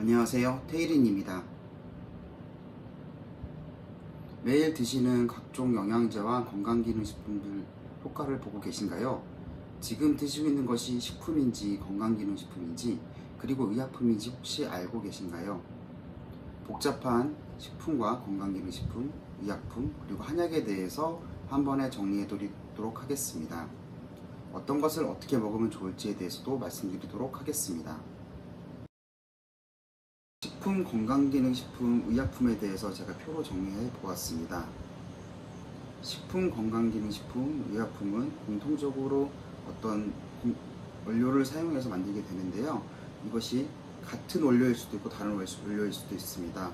안녕하세요, 테일인입니다. 매일 드시는 각종 영양제와 건강기능식품들 효과를 보고 계신가요? 지금 드시고 있는 것이 식품인지 건강기능식품인지 그리고 의약품인지 혹시 알고 계신가요? 복잡한 식품과 건강기능식품, 의약품 그리고 한약에 대해서 한 번에 정리해 드리도록 하겠습니다. 어떤 것을 어떻게 먹으면 좋을지에 대해서도 말씀드리도록 하겠습니다. 식품, 건강기능식품, 의약품에 대해서 제가 표로 정리해 보았습니다. 식품, 건강기능식품, 의약품은 공통적으로 어떤 원료를 사용해서 만들게 되는데요. 이것이 같은 원료일 수도 있고 다른 원료일 수도 있습니다.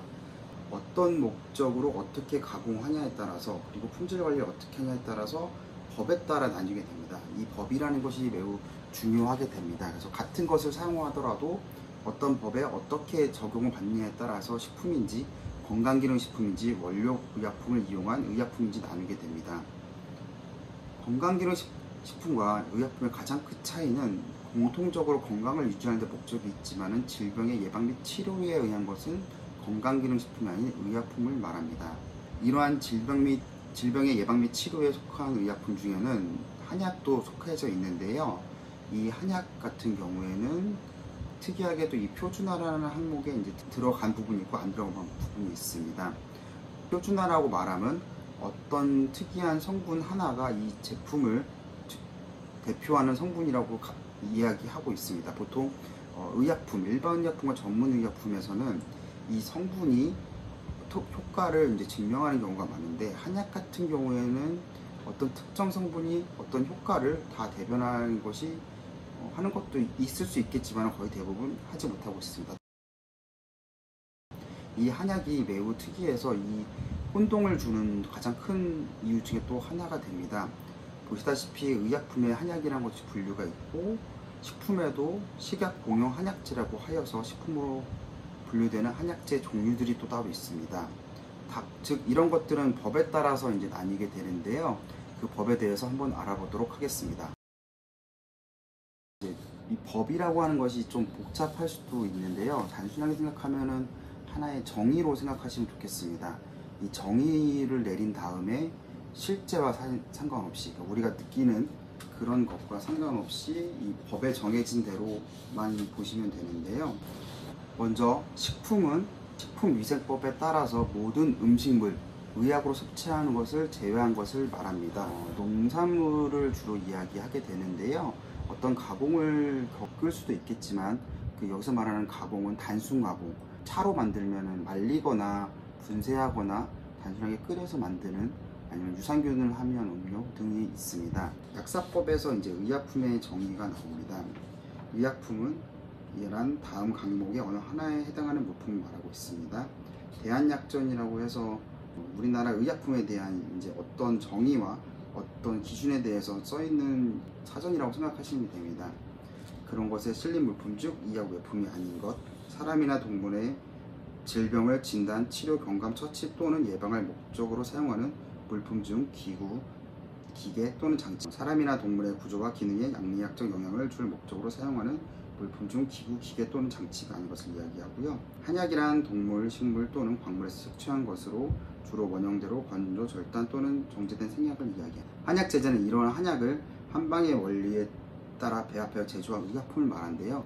어떤 목적으로 어떻게 가공하냐에 따라서 그리고 품질 관리를 어떻게 하냐에 따라서 법에 따라 나뉘게 됩니다. 이 법이라는 것이 매우 중요하게 됩니다. 그래서 같은 것을 사용하더라도 어떤 법에 어떻게 적용을 받느냐에 따라서 식품인지 건강기능식품인지 원료 의약품을 이용한 의약품인지 나누게 됩니다. 건강기능식품과 의약품의 가장 큰 차이는 공통적으로 건강을 유지하는 데 목적이 있지만 질병의 예방 및 치료에 의한 것은 건강기능식품이 아닌 의약품을 말합니다. 이러한 질병의 예방 및 치료에 속한 의약품 중에는 한약도 속해져 있는데요. 이 한약 같은 경우에는 특이하게도 이 표준화라는 항목에 이제 들어간 부분이 있고 안 들어간 부분이 있습니다. 표준화라고 말하면 어떤 특이한 성분 하나가 이 제품을 대표하는 성분이라고 이야기하고 있습니다. 보통 의약품, 일반 의약품과 전문 의약품에서는 이 성분이 효과를 이제 증명하는 경우가 많은데 한약 같은 경우에는 어떤 특정 성분이 어떤 효과를 다 대변하는 것이 하는 것도 있을 수 있겠지만 거의 대부분 하지 못하고 있습니다. 이 한약이 매우 특이해서 이 혼동을 주는 가장 큰 이유 중에 또 하나가 됩니다. 보시다시피 의약품에 한약이라는 것이 분류가 있고 식품에도 식약 공용 한약재라고 하여서 식품으로 분류되는 한약재 종류들이 또 따로 있습니다. 즉 이런 것들은 법에 따라서 이제 나뉘게 되는데요. 그 법에 대해서 한번 알아보도록 하겠습니다. 이 법이라고 하는 것이 좀 복잡할 수도 있는데요. 단순하게 생각하면은 하나의 정의로 생각하시면 좋겠습니다. 이 정의를 내린 다음에 실제와 상관없이 우리가 느끼는 그런 것과 상관없이 이 법에 정해진 대로만 보시면 되는데요. 먼저 식품은 식품위생법에 따라서 모든 음식물, 의약으로 섭취하는 것을 제외한 것을 말합니다. 농산물을 주로 이야기하게 되는데요. 어떤 가공을 겪을 수도 있겠지만 여기서 말하는 가공은 단순 가공, 차로 만들면 말리거나 분쇄하거나 단순하게 끓여서 만드는 아니면 유산균을 함유한 음료 등이 있습니다. 약사법에서 이제 의약품의 정의가 나옵니다. 의약품은 이란 다음 항목의 어느 하나에 해당하는 물품을 말하고 있습니다. 대한약전이라고 해서 우리나라 의약품에 대한 이제 어떤 정의와 어떤 기준에 대해서 써있는 사전이라고 생각하시면 됩니다. 그런 것에 실린 물품 중 의약 외품이 아닌 것, 사람이나 동물의 질병을 진단, 치료, 경감, 처치 또는 예방할 목적으로 사용하는 물품 중 기구, 기계 또는 장치, 사람이나 동물의 구조와 기능에 양리학적 영향을 줄 목적으로 사용하는 물품 중 기구, 기계 또는 장치가 아닌 것을 이야기하고요. 한약이란 동물, 식물 또는 광물에서 섭취한 것으로 주로 원형대로 건조, 절단 또는 정제된 생약을 이야기합니다. 한약 제제는 이러한 한약을 한방의 원리에 따라 배합하여 제조한 의약품을 말하는데요.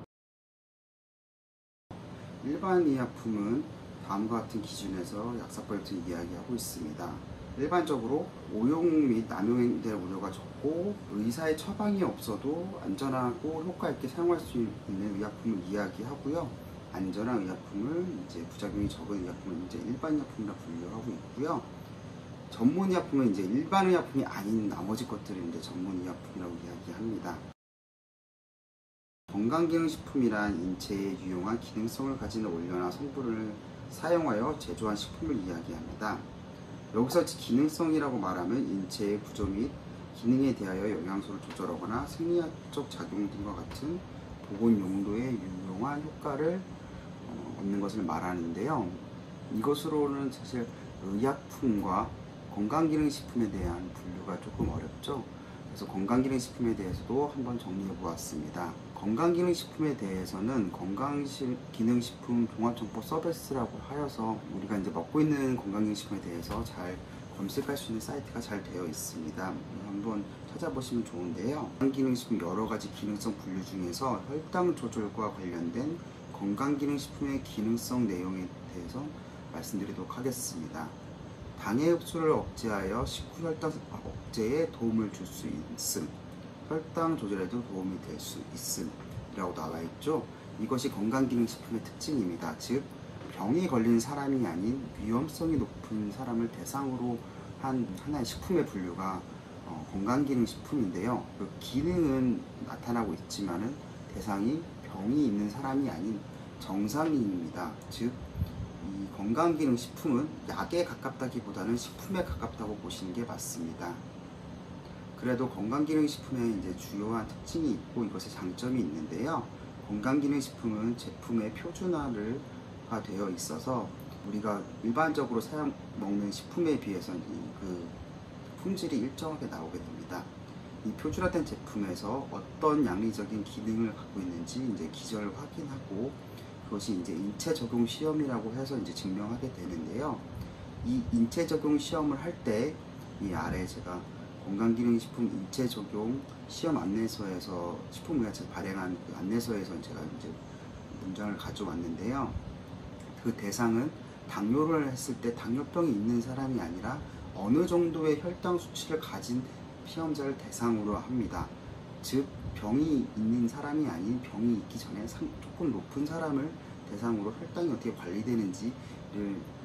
일반 의약품은 다음과 같은 기준에서 약사법을 이야기하고 있습니다. 일반적으로 오용 및 남용에 대한 우려가 적고 의사의 처방이 없어도 안전하고 효과 있게 사용할 수 있는 의약품을 이야기하고요. 안전한 의약품을 이제 부작용이 적은 의약품을 이제 일반 의약품이라 분류하고 있고요. 전문 의약품은 이제 일반 의약품이 아닌 나머지 것들을 이제 전문 의약품이라고 이야기합니다. 건강기능식품이란 인체에 유용한 기능성을 가진 원료나 성분을 사용하여 제조한 식품을 이야기합니다. 여기서 기능성이라고 말하면 인체의 구조 및 기능에 대하여 영양소를 조절하거나 생리학적 작용 등과 같은 보건 용도에 유용한 효과를 얻는 것을 말하는데요. 이것으로는 사실 의약품과 건강기능식품에 대한 분류가 조금 어렵죠. 그래서 건강기능식품에 대해서도 한번 정리해 보았습니다. 건강기능식품에 대해서는 건강기능식품 종합정보 서비스라고 하여서 우리가 이제 먹고 있는 건강기능식품에 대해서 잘 검색할 수 있는 사이트가 잘 되어 있습니다. 한번 찾아보시면 좋은데요. 건강기능식품 여러 가지 기능성 분류 중에서 혈당 조절과 관련된 건강기능식품의 기능성 내용에 대해서 말씀드리도록 하겠습니다. 당의 흡수를 억제하여 식후 혈당 억제에 도움을 줄 수 있음, 혈당 조절에도 도움이 될 수 있음 이라고 나와 있죠. 이것이 건강기능식품의 특징입니다. 즉 병이 걸린 사람이 아닌 위험성이 높은 사람을 대상으로 한 하나의 식품의 분류가 건강기능식품인데요. 그 기능은 나타나고 있지만은 대상이 병이 있는 사람이 아닌 정상인입니다. 즉 이 건강기능식품은 약에 가깝다기보다는 식품에 가깝다고 보시는 게 맞습니다. 그래도 건강기능식품에 이제 주요한 특징이 있고 이것의 장점이 있는데요. 건강기능식품은 제품의 표준화가 되어 있어서 우리가 일반적으로 먹는 식품에 비해서는 그 품질이 일정하게 나오게 됩니다. 이 표준화된 제품에서 어떤 양리적인 기능을 갖고 있는지 이제 기전을 확인하고 그것이 이제 인체 적용 시험이라고 해서 이제 증명하게 되는데요. 이 인체 적용 시험을 할 때 이 아래 제가 건강기능식품 인체 적용 시험 안내서에서 식품의약처에서 발행한 그 안내서에서 제가 이제 문장을 가져왔는데요. 그 대상은 당뇨를 했을 때 당뇨병이 있는 사람이 아니라 어느 정도의 혈당 수치를 가진 피험자를 대상으로 합니다. 즉 병이 있는 사람이 아닌 병이 있기 전에 조금 높은 사람을 대상으로 혈당이 어떻게 관리되는지를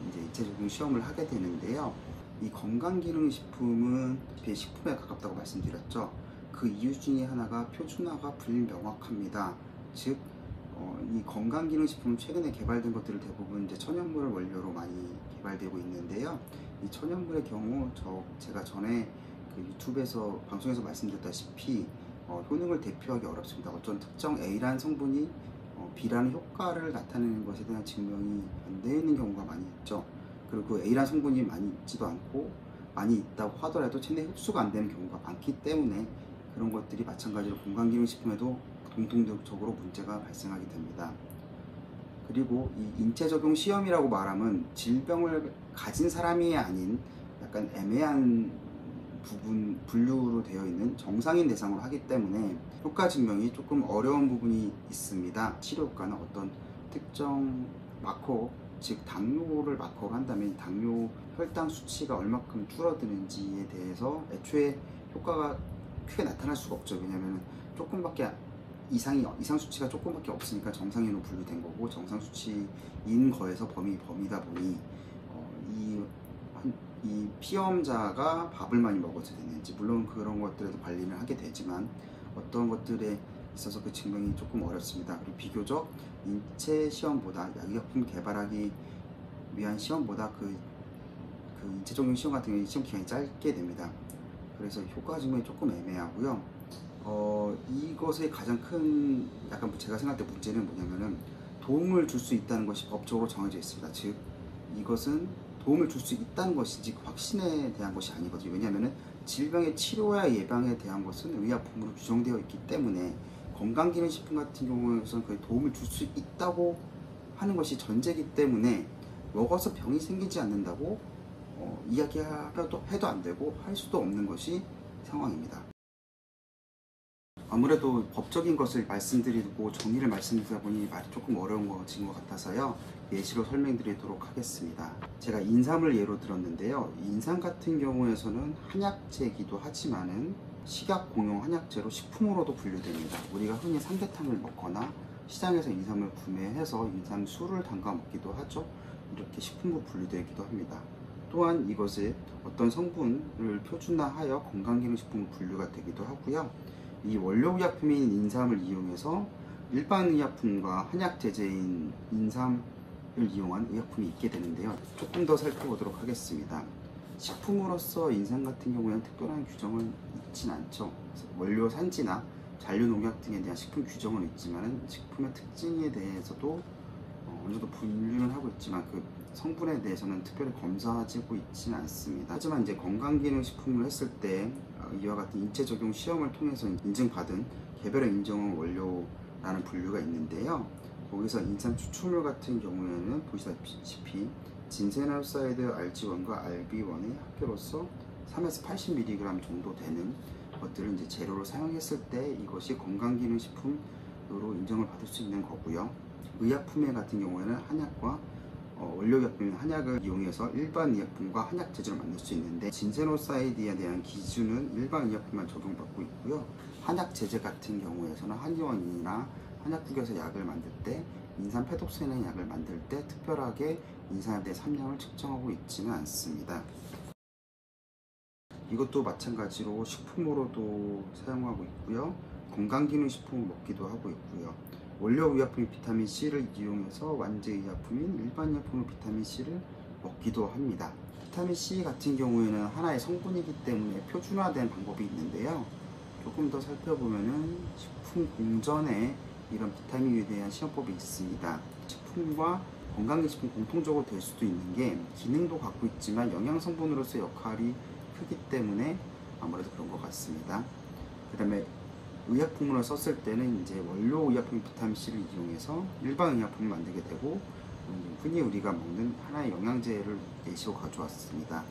이제 인체 적용 시험을 하게 되는데요. 이 건강기능식품은 식품에 가깝다고 말씀드렸죠. 그 이유 중에 하나가 표준화가 불명확합니다. 즉, 이 건강기능식품은 최근에 개발된 것들을 대부분 이제 천연물을 원료로 많이 개발되고 있는데요. 이 천연물의 경우 제가 전에 그 유튜브에서 방송에서 말씀드렸다시피 효능을 대표하기 어렵습니다. 어떤 특정 A라는 성분이 B라는 효과를 나타내는 것에 대한 증명이 안 되는 경우가 많이 있죠. 그리고 그 A라는 성분이 많이 있지도 않고 많이 있다고 하더라도 체내 흡수가 안 되는 경우가 많기 때문에 그런 것들이 마찬가지로 건강기능식품에도 공통적으로 문제가 발생하게 됩니다. 그리고 이 인체적용 시험이라고 말하면 질병을 가진 사람이 아닌 약간 애매한 분류로 되어 있는 정상인 대상으로 하기 때문에 효과 증명이 조금 어려운 부분이 있습니다. 치료 효과나 어떤 특정 마커, 즉 당뇨를 마커로 한다면 당뇨 혈당 수치가 얼마큼 줄어드는지에 대해서 애초에 효과가 크게 나타날 수가 없죠. 왜냐하면 조금밖에 이상 수치가 조금밖에 없으니까 정상인으로 분류된 거고, 정상 수치인 거에서 범위다 보니 이 피험자가 밥을 많이 먹어서 됐는지, 물론 그런 것들에도 관리를 하게 되지만 어떤 것들에 있어서 그 증명이 조금 어렵습니다. 그리고 비교적 인체 시험보다 약품 개발하기 위한 시험보다 그 인체 적용 시험 같은 경우에 시험 기간이 짧게 됩니다. 그래서 효과 증명이 조금 애매하고요. 이것의 가장 큰 약간 제가 생각할 때 문제는 뭐냐면은 도움을 줄 수 있다는 것이 법적으로 정해져 있습니다. 즉 이것은 도움을 줄 수 있다는 것이지 확신에 대한 것이 아니거든요. 왜냐하면 질병의 치료와 예방에 대한 것은 의약품으로 규정되어 있기 때문에 건강기능식품 같은 경우에는 거의 도움을 줄 수 있다고 하는 것이 전제이기 때문에 먹어서 병이 생기지 않는다고 이야기해도 안 되고 할 수도 없는 것이 상황입니다. 아무래도 법적인 것을 말씀드리고 정의를 말씀드리다 보니 말이 조금 어려워진 것 같아서요. 예시로 설명드리도록 하겠습니다. 제가 인삼을 예로 들었는데요. 인삼 같은 경우에서는 한약재이기도 하지만은 식약 공용 한약재로 식품으로도 분류됩니다. 우리가 흔히 삼계탕을 먹거나 시장에서 인삼을 구매해서 인삼술을 담가 먹기도 하죠. 이렇게 식품으로 분류되기도 합니다. 또한 이것을 어떤 성분을 표준화하여 건강기능식품으로 분류가 되기도 하고요. 이 원료의약품인 인삼을 이용해서 일반 의약품과 한약 제제인 인삼을 이용한 의약품이 있게 되는데요. 조금 더 살펴보도록 하겠습니다. 식품으로서 인삼 같은 경우에는 특별한 규정은 있진 않죠. 원료 산지나 잔류 농약 등에 대한 식품 규정은 있지만 식품의 특징에 대해서도 어느 정도 분류는 하고 있지만 그 성분에 대해서는 특별히 검사하고 있지는 않습니다. 하지만 이제 건강기능식품을 했을 때 이와 같은 인체 적용 시험을 통해서 인증받은 개별의 인정원 원료 라는 분류가 있는데요. 거기서 인삼 추출물 같은 경우에는 보시다시피 진세놀사이드 RG1과 RB1의 합계로서 3에서 80mg 정도 되는 것들을 이제 재료로 사용했을 때 이것이 건강기능식품으로 인정을 받을 수 있는 거고요. 의약품에 같은 경우에는 한약과 원료의약품인 한약을 이용해서 일반 의약품과 한약 제조를 만들 수 있는데, 진세노사이드에 대한 기준은 일반 의약품만 적용받고 있고요. 한약 제제 같은 경우에서는 한의원이나 한약국에서 약을 만들 때 인삼 페독스라는 약을 만들 때 특별하게 인삼에 대해 함량을 측정하고 있지는 않습니다. 이것도 마찬가지로 식품으로도 사용하고 있고요. 건강기능식품을 먹기도 하고 있고요. 원료의약품인 비타민C를 이용해서 완제의약품인 일반의약품으로 비타민C를 먹기도 합니다. 비타민C 같은 경우에는 하나의 성분이기 때문에 표준화된 방법이 있는데요. 조금 더 살펴보면은 식품 공전에 이런 비타민에 대한 시험법이 있습니다. 식품과 건강기능식품 공통적으로 될 수도 있는 게 기능도 갖고 있지만 영양성분으로서 역할이 크기 때문에 아무래도 그런 것 같습니다. 그 다음에 의약품으로 썼을 때는 이제 원료 의약품 비타민C를 이용해서 일반 의약품을 만들게 되고, 흔히 우리가 먹는 하나의 영양제를 예시로 가져왔습니다.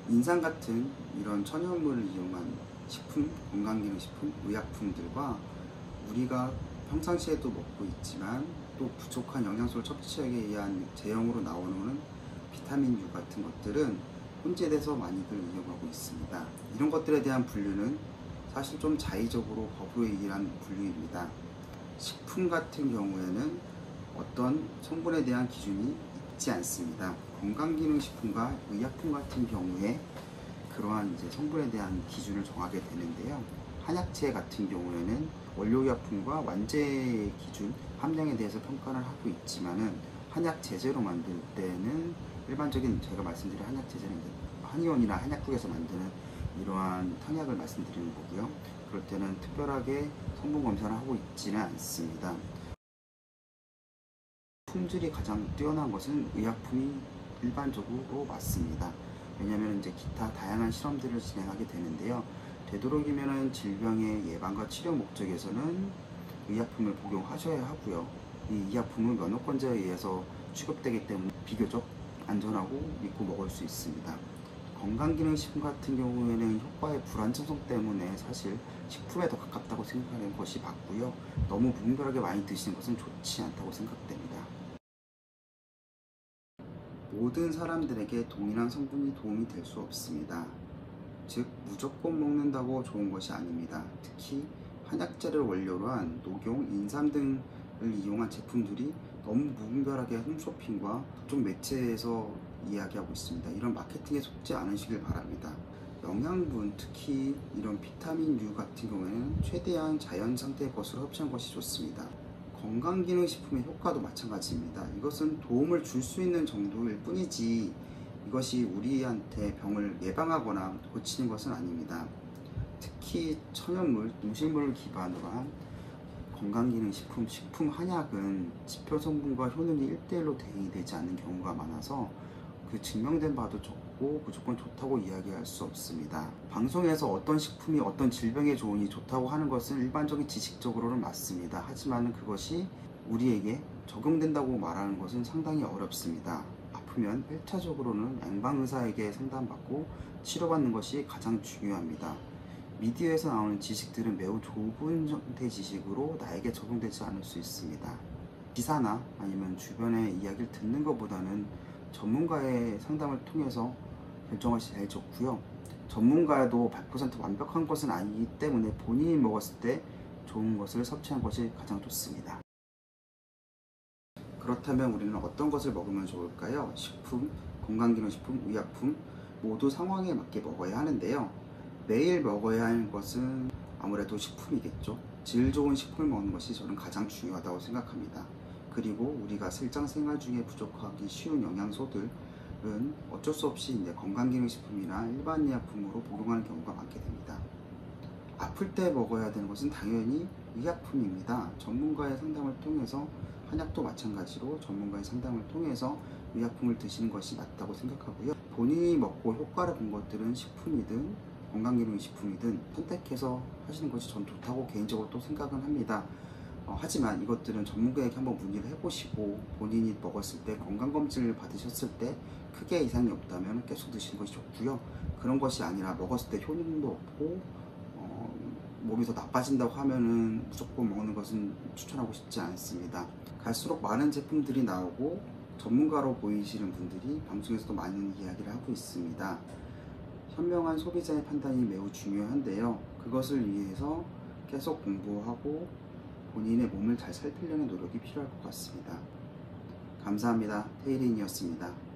인삼 같은 이런 천연물을 이용한 식품, 건강기능식품, 의약품들과 우리가 평상시에도 먹고 있지만 또 부족한 영양소를 섭취하기 위한 제형으로 나오는 비타민 U 같은 것들은 혼재돼서 많이들 이용하고 있습니다. 이런 것들에 대한 분류는 사실 좀 자의적으로 법으로 의한 분류입니다. 식품 같은 경우에는 어떤 성분에 대한 기준이 있지 않습니다. 건강기능식품과 의약품 같은 경우에 그러한 이제 성분에 대한 기준을 정하게 되는데요. 한약재 같은 경우에는 원료의약품과 완제 기준 함량에 대해서 평가를 하고 있지만은 한약 제제로 만들 때는 일반적인 제가 말씀드린 한약 제제는 한의원이나 한약국에서 만드는 이러한 탕약을 말씀드리는 거고요. 그럴 때는 특별하게 성분 검사를 하고 있지는 않습니다. 품질이 가장 뛰어난 것은 의약품이 일반적으로 맞습니다. 왜냐하면 이제 기타 다양한 실험들을 진행하게 되는데요. 되도록이면 질병의 예방과 치료 목적에서는 의약품을 복용하셔야 하고요. 이 의약품은 면허권자에 의해서 취급되기 때문에 비교적 안전하고 믿고 먹을 수 있습니다. 건강기능식품 같은 경우에는 효과의 불안정성 때문에 사실 식품에 더 가깝다고 생각하는 것이 맞고요. 너무 무분별하게 많이 드시는 것은 좋지 않다고 생각됩니다. 모든 사람들에게 동일한 성분이 도움이 될 수 없습니다. 즉 무조건 먹는다고 좋은 것이 아닙니다. 특히 한약재를 원료로 한 녹용, 인삼 등을 이용한 제품들이 너무 무분별하게 홈쇼핑과 각종 매체에서 이야기하고 있습니다. 이런 마케팅에 속지 않으시길 바랍니다. 영양분, 특히 이런 비타민 U 같은 경우에는 최대한 자연 상태의 것을 섭취한 것이 좋습니다. 건강기능식품의 효과도 마찬가지입니다. 이것은 도움을 줄 수 있는 정도일 뿐이지 이것이 우리한테 병을 예방하거나 고치는 것은 아닙니다. 특히 천연물, 동식물을 기반으로 한 건강기능식품, 식품 한약은 지표성분과 효능이 1:1로 대응이 되지 않는 경우가 많아서 그 증명된 바도 적고 무조건 좋다고 이야기할 수 없습니다. 방송에서 어떤 식품이 어떤 질병에 좋으니 좋다고 하는 것은 일반적인 지식적으로는 맞습니다. 하지만 그것이 우리에게 적용된다고 말하는 것은 상당히 어렵습니다. 아프면 1차적으로는 양방의사에게 상담받고 치료받는 것이 가장 중요합니다. 미디어에서 나오는 지식들은 매우 좁은 형태의 지식으로 나에게 적용되지 않을 수 있습니다. 기사나 아니면 주변의 이야기를 듣는 것보다는 전문가의 상담을 통해서 결정하시 제일 좋고요. 전문가도 100% 완벽한 것은 아니기 때문에 본인이 먹었을 때 좋은 것을 섭취한 것이 가장 좋습니다. 그렇다면 우리는 어떤 것을 먹으면 좋을까요? 식품, 건강기능식품, 의약품 모두 상황에 맞게 먹어야 하는데요. 매일 먹어야 하는 것은 아무래도 식품이겠죠. 질 좋은 식품을 먹는 것이 저는 가장 중요하다고 생각합니다. 그리고 우리가 일상생활 중에 부족하기 쉬운 영양소들은 어쩔 수 없이 이제 건강기능식품이나 일반 의약품으로 복용하는 경우가 많게 됩니다. 아플 때 먹어야 되는 것은 당연히 의약품입니다. 전문가의 상담을 통해서 한약도 마찬가지로 전문가의 상담을 통해서 의약품을 드시는 것이 맞다고 생각하고요. 본인이 먹고 효과를 본 것들은 식품이든 건강기능식품이든 선택해서 하시는 것이 전 좋다고 개인적으로 또 생각은 합니다. 하지만 이것들은 전문가에게 한번 문의를 해보시고 본인이 먹었을 때 건강검진을 받으셨을 때 크게 이상이 없다면 계속 드시는 것이 좋고요. 그런 것이 아니라 먹었을 때 효능도 없고 몸이 더 나빠진다고 하면은 무조건 먹는 것은 추천하고 싶지 않습니다. 갈수록 많은 제품들이 나오고 전문가로 보이시는 분들이 방송에서도 많은 이야기를 하고 있습니다. 현명한 소비자의 판단이 매우 중요한데요. 그것을 위해서 계속 공부하고 본인의 몸을 잘 살피려는 노력이 필요할 것 같습니다. 감사합니다. 테이린이었습니다.